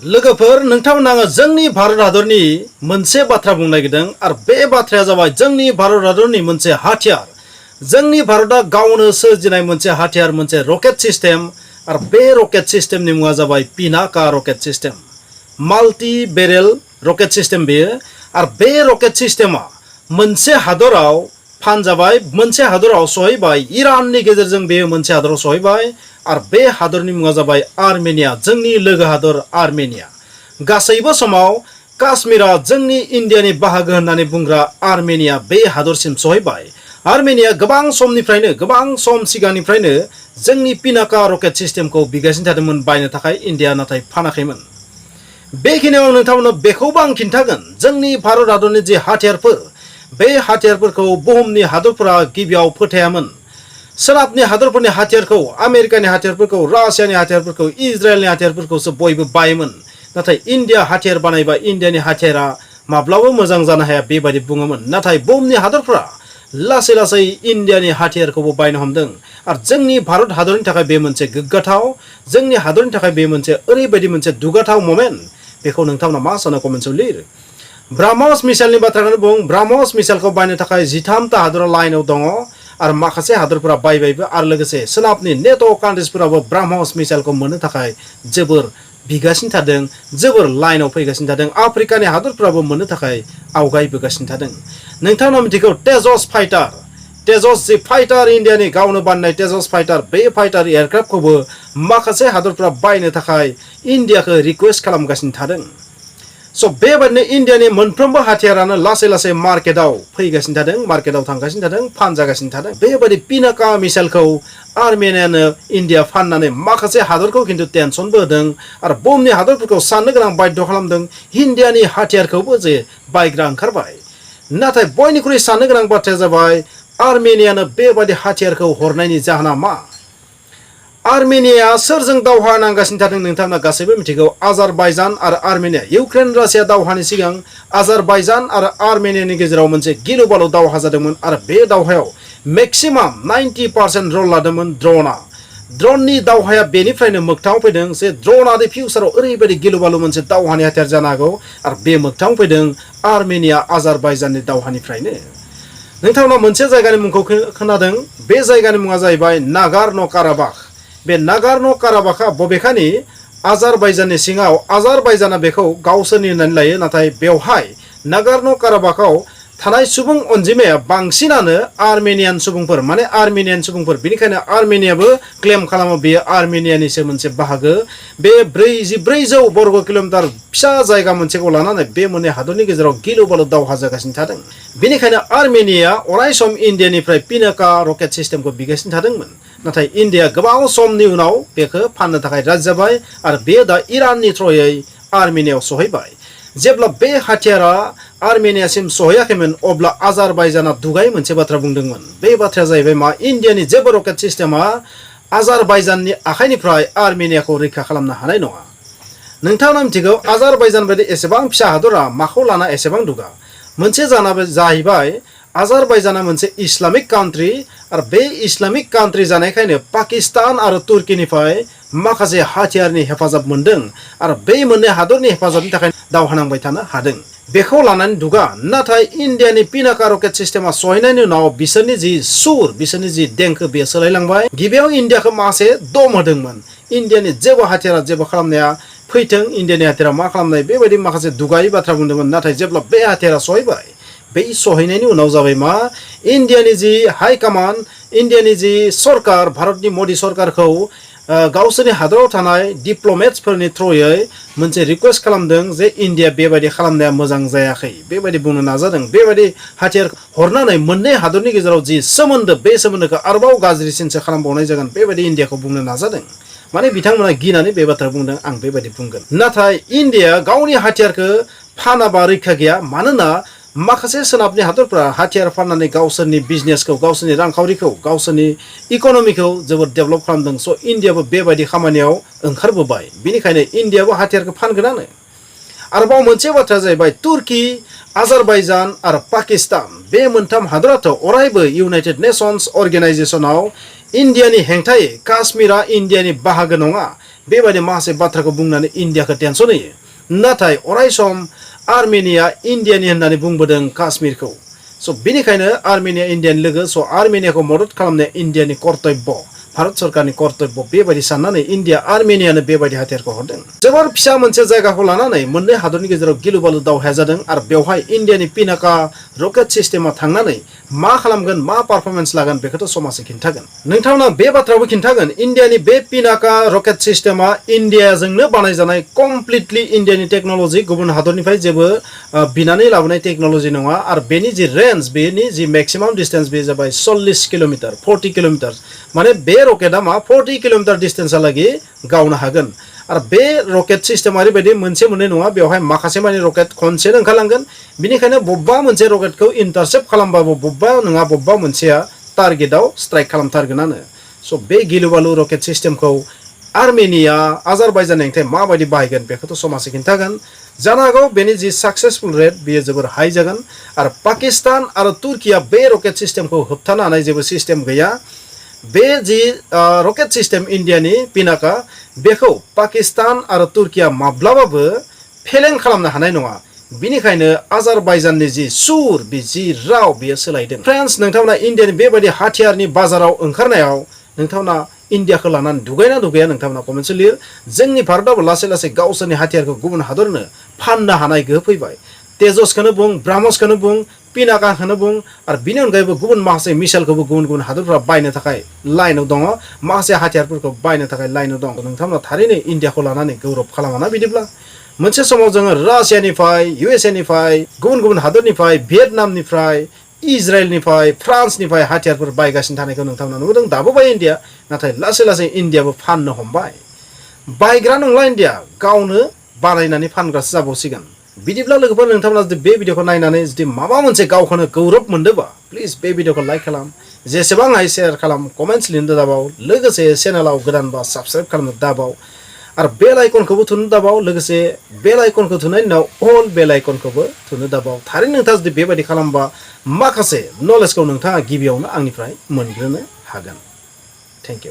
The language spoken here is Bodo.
लोगोफोर नोंथांमोना जोंनि भारत हादरनि मोनसे बाथ्रा बुंनो नागिरदों आरो बे बाथ्राया जाबाय जोंनि भारत हादरनि मोनसे हाथियार जोंनि भारतआ गावनो सोरजिनाय मोनसे हाथियार मोनसे रकेट सिस्टेम आरो बे रकेट सिस्टेमनि मुङा जाबाय Pinaka rocket system multi barrel rocket system बेयो आरो बे रकेट सिस्टेमा मोनसे हादराव फानजाबाय मोनसे हादराव सहैबाय इराननि गेजेरजों बे मोनसे हादराव सहैबाय आरो बे हादरनि मुङा जाबाय आर्मेनिया जोंनि लोगो हादर आर्मेनिया गासैबो समाव काश्मीरा जोंनि इन्डियानि बाहागो होननानै बुंग्रा आर्मेनिया बे हादरसिम सहैबाय आर्मेनिया गोबां समनिफ्रायनो गोबां सम सिगांनिफ्रायनो जोंनि पिनाका रकेट सिस्टेमखौ बिगासिनो थादोंमोन बायनो थाखाय इन्डिया नाथाय फानाखैमोन बेखिनियाव नोंथांमोननो बेखौबो आं खिन्थागोन जोंनि भारत हादरनि जे हाथियारफोर बे हाथियारफोरखौ बुहुमनि हादरफोरा गिबियाव फोथायामोन सोनाबनि हादरफोरनि हाथियारखौ आमेरिकानि हाथियारफोरखौ रासियानि हाथियारफोरखौ इजराइलनि हाथियारफोरखौसो बयबो बायोमोन नाथाय इन्डिया हाथियार बानायबा इन्डियानि हाथियारा माब्लाबा मोजां जानो हाया बेबायदि बुङोमोन नाथाय बुहुमनि हादरफोरा लासै लासै इन्डियानि हाथियारखौबो बायनो हमदों आरो जोंनि भारत हादरनि थाखाय बे मोनसे गोग्गाथाव जोंनि हादरनि थाखाय बे मोनसे ओरैबायदि मोनसे दुगाथाव मोमेन्ट बेखौ नोंथांमोना मा सानो कमेन्टआव लिर ब्रह्मस मिसाइलनि बाथ्राखौनो बुं ब्रह्मस मिसाइलखौ बायनो थाखाय 13टा हादरा लाइनआव दङ आरो माखासे हादरफोरा बायबायबो आरो लोगोसे सोनाबनि नेट' कान्ट्रिसफोराबो ब्रह्मस मिसाइलखौ मोननो थाखाय जोबोर बिगासिनो थादों जोबोर लाइनआव फैगासिनो थादों आफ्रिकानि हादरफोराबो मोननो थाखाय आवगायबोगासिनो थादों नोंथाङा मिथिगौ तेजस फाइटार तेजस जि फाइटार इन्डियानि गावनो बानायनाय तेजस फाइटार बे फाइटार एयारक्राफ्टखौबो माखासे हादरफोरा बायनो थाखाय इन्डियाखौ रिक्वेस्ट खालामगासिनो थादों स' बेबायदिनो इन्डियानि मोनफ्रोमबो हाथियारानो लासै लासै मार्केटआव फैगासिनो थादों मार्केटआव थांगासिनो थादों फानजागासिनो थादों बेबायदि पिनाका मिसाइलखौ आर्मेनियानो इन्डिया फाननानै माखासे हादरखौ खिन्थु टेनसनबो होदों आरो बुहुमनि हादरफोरखौ साननो गोनां बाध्य खालामदों इन्डियानि हाथियारखौबो जे बायग्रा ओंखारबाय नाथाय बयनिख्रुइ साननो गोनां बाथ्राया जाबाय आर्मेनियानो बेबायदि हाथियारखौ हरनायनि जाहोना मा आर्मेनिया सोरजों दावहा नांगासिनो थादों नोंथांमोना गासैबो मिथिगौ आजारबाइजान आरो आर्मेनिया इउक्रेन रासिया दावहानि सिगां आजारबाइजान आरो आर्मेनियानि गेजेराव मोनसे गिलु बालु दावहा जादोंमोन आरो बे दावहायाव मेक्सिमाम 90% रल लादोंमोन ड्र'ननि दावहाया बेनिफ्रायनो मोगथाङाव फैदों जे ड्र'नआ फिउचाराव ओरैबायदि गिलु बालु मोनसे दावहानि हाथियार जानो हागौ आरो बे मोगथाङाव फैदों आर्मेनिया आजारबाइजाननि दावहानिफ्रायनो नोंथांमोना मोनसे जायगानि मुंखौ खोनादों बे जायगानि मुङा जाहैबाय नागार्नो काराबाख बे नागार्नो काराबाखआ बबेखानि आजारबाइजाननि सिङाव आजारबाइजाना बेखौ गावसोरनि होननानै लायो नाथाय बेवहाय नागार्नो काराबाखआव थानाय सुबुं अनजिमाया बांसिनानो आर्मेनियान सुबुंफोर माने आर्मेनियान सुबुंफोर बेनिखायनो आर्मेनियाबो क्लेम खालामो बेयो आर्मेनियानिसो मोनसे बाहागो बे 4400 बर्ग किल'मिटार फिसा जायगा मोनसेखौ लानानै बे मोननै हादरनि गेजेराव गिलु बालु दावहा जागासिनो थादों बेनिखायनो आर्मेनिया अराय सम इन्डियानिफ्राय पिनाका रकेट सिस्टेमखौ बिगासिनो थादोंमोन नाथाय इन्डिया गोबाव समनि उनाव बेखौ फाननो थाखाय राजि जाबाय आरो बेयो दा इराननि थ्रयै आर्मेनियायाव सहैबाय जेब्ला बे हाथियारा आर्मेनियासिम सहैयाखैमोन अब्ला आजारबाइजाना दुगायै मोनसे बाथ्रा बुंदोंमोन बे बाथ्राया जाहैबाय मा इन्डियानि जेबो रकेट सिस्टेमा आजारबाइजाननि आखाइनिफ्राय आर्मेनियाखौ रैखा खालामनो हानाय नङा नोंथाङा मिथिगौ आजारबाइजान बायदि एसेबां फिसा हादरा माखौ लाना एसेबां दुगा मोनसे जाहैबाय आजारबाइजाना मोनसे इस्लामिक कान्ट्रि आरो बे इस्लामिक कान्ट्रि जानायखायनो पाकिस्तान आरो तुर्कीनिफ्राय माखासे हाथियारनि हेफाजाब मोनदों आरो बे मोननै हादरनि हेफाजाबनि थाखाय दावहा नांबाय थानो हादों बेखौ लानानै दुगा नाथाय इन्डियानि पिनाका रकेट सिस्टेमा सहैनायनि उनाव बिसोरनि जि सुर बिसोरनि जि देंखो बेयो सोलायलांबाय गिबियाव इन्डियाखौ माखासे दम होदोंमोन इन्डियानि जेबो हाथियारा जेबो खालामनाया फैथों इन्डियानि हाथियारा मा खालामनाय बेबायदि माखासे दुगायै बाथ्रा बुंदोंमोन नाथाय जेब्ला बे हाथियारा सहैबाय बे सहैनायनि उनाव जाबाय मा इन्डियानि जि हाइ कमान्ड इन्डियानि जि सरकार भारतनि मदि सरकारखौ गावसोरनि हादराव थानाय डिप्ल'मेट्सफोरनि थ्रुयै मोनसे रिक्वेस्ट खालामदों जे इन्डिया बेबायदि खालामनाया मोजां जायाखै बेबायदि बुंनो नाजादों बेबायदि हाथियार हरनानै मोननै हादरनि गेजेराव जि सोमोन्दो बे सोमोन्दोखौ आरोबाव गाज्रिसिनसो खालामबावनाय जागोन बेबायदि इन्डियाखौ बुंनो नाजादों माने बिथांमोना गिनानै बे बाथ्रा बुंदों आं बेबायदि बुंगोन नाथाय इन्डिया गावनि हाथियारखौ फानाबा रैखा गैया मानोना माखासे सोनाबनि हादरफोरा हाथियार फाननानै गावसोरनि बिजनेसखौ गावसोरनि रांखावरिखौ गावसोरनि इक'नमिखौ जोबोद डेभेलप खालामदों स' इन्डियाबो बेबायदि खामानियाव ओंखारबोबाय बिनिखायनो इन्डियाबो हाथियारखौ फानगोनानो आरोबाव मोनसे बाथ्राया जाहैबाय तुर्की आजारबाइजान आरो पाकिस्तान बे मोनथाम हादराथ' अरायबो इउनाइटेड नेशन्स अर्गेनाइजेसनाव इन्डियानि हेंथायै काश्मीरा इन्डियानि बाहागो नङा बेबायदि माखासे बाथ्राखौ बुंनानै इन्डियाखौ टेनसन होयो नाथाय अराय सम आर्मेनिया इन्डियानि होननानै बुंबोदों काश्मीरखौ स' बेनिखायनो आर्मेनिया इन्डियानि लोगो स' आर्मेनियाखौ मदद खालामनाया इन्डियानि कर्तब्य भारत सरकारनि कर्तब्य बेबायदि साननानै इन्डिया आर्मेनियानो बेबायदि हाथियारखौ हरदों जोबोर फिसा मोनसे जायगाखौ लानानै मोननै हादरनि गेजेराव गिलु बालु दावहाया जादों आरो बेवहाय इन्डियानि पिनाका रकेट सिस्टेमा थांनानै मा खालामगोन मा पारफरमेन्स लागोन बेखौथ' समाजै खिन्थागोन नोंथांमोना बे बाथ्राखौ खिन्थागोन इन्डियानि बे पिनाका रकेट सिस्टेमा इन्डियाजोंनो बानायजानाय कमप्लिटलि इन्डियानि टेक्न'लजि गुबुन हादरनिफ्राय जेबो बिनानै लाबोनाय टेक्न'लजि नङा आरो बेनि जि रेन्ज बेनि जि मेक्सिमाम डिस्टेन्स बे जाबाय 40 किलोमिटार 40 किलोमिटार माने बे रकेटा मा 40 किलोमिटार डिस्टेन्सहालागै गावनो हागोन आरो बे रकेट सिस्टेमा ओरैबायदि मोनसे मोननै नङा बेवहाय माखासे माने रकेट खनसेनो ओंखारलांगोन बेनिखायनो बबेबा मोनसे रकेटखौ इन्टारसेप्ट खालामबाबो बबेबा नङा बबेबा मोनसेया टारगेटआव स्ट्राइक खालामथारगोनानो स' बे गिलु बालु रकेट सिस्टेमखौ आर्मेनिया आजारबाइजान हेंथाय माबायदि बाहायगोन बेखौथ' समाजै खिन्थागोन जानो हागौ बेनि जि साक्सेसफुल रेट बेयो जोबोर हाई जागोन आरो पाकिस्तान आरो तुर्किया बे रकेट सिस्टेमखौ होबथानो हानाय जेबो सिस्टेम गैया बे जि रकेट सिस्टेम इन्डियानि पिनाका बेखौ पाकिस्तान आरो तुर्किया माब्लाबाबो फेलें खालामनो हानाय नङा बिनिखायनो आजारबाइजाननि जि सुर बे जि राव बेयो सोलायदों फ्रेन्ड्स नोंथांमोना इन्डियानि बेबायदि हाथियारनि बाजाराव ओंखारनायाव नोंथांमोना इन्डियाखौ लानानै दुगायना दुगाया नोंथांमोना कमेन्टसो लिर जोंनि भारतआबो लासै लासै गावसोरनि हाथियारखौ गुबुन हादरनो फाननो हानाय गोहो फैबाय तेजसखौनो बुं ब्रह्मसखौनो बुं पिनाकाखौनो बुं आरो बिनि अनगायैबो गुबुन माखासे मिसाइलखौबो गुबुन गुबुन हादरफ्रा बायनो थाखाय लाइनाव दङ माखासे हाथियारफोरखौ बायनो थाखाय लाइनाव दं नोंथांमोना थारैनो इन्डियाखौ लानानै गौरब खालामा बिदिब्ला मोनसे समाव जोङो रासियानिफ्राय इउएसएनिफ्राय गुबुन गुबुन हादरनिफ्राय भियेटनामनिफ्राय इजराइलनिफ्राय फ्रान्सनिफ्राय हाथियारफोर बायगासिनो थानायखौ नोंथांमोना नुदों दाबो बाय इन्डिया नाथाय लासै लासै इन्डियाबो फाननो हमबाय बायग्रा नंला इन्डिया गावनो बानायनानै फानग्रासो जाबावसिगोन बिदिब्ला लोगोफोर नोंथांमोना जुदि बे भिडिअखौ नायनानै जुदि माबा मोनसे गावखौनो गौरब मोनदोंबा प्लिज बे भिडिअखौ लाइक खालाम जेसेबां हायो शेयार खालाम कमेन्ट्स लिरनो दाबाव लोगोसे चेनेलाव गोदानबा साबस्क्राइब खालामनो दाबाव आरो बेल आइकनखौबो थुनो दाबाव लोगोसे बेल आइकनखौ थुनायनि उनाव अल बेल आइकनखौबो थुनो दाबाव थारैनो नोंथाङा जुदि बेबायदि खालामबा माखासे नलेजखौ नोंथाङा गिबियावनो आंनिफ्राय मोनग्रोनो हागोन थेंक इउ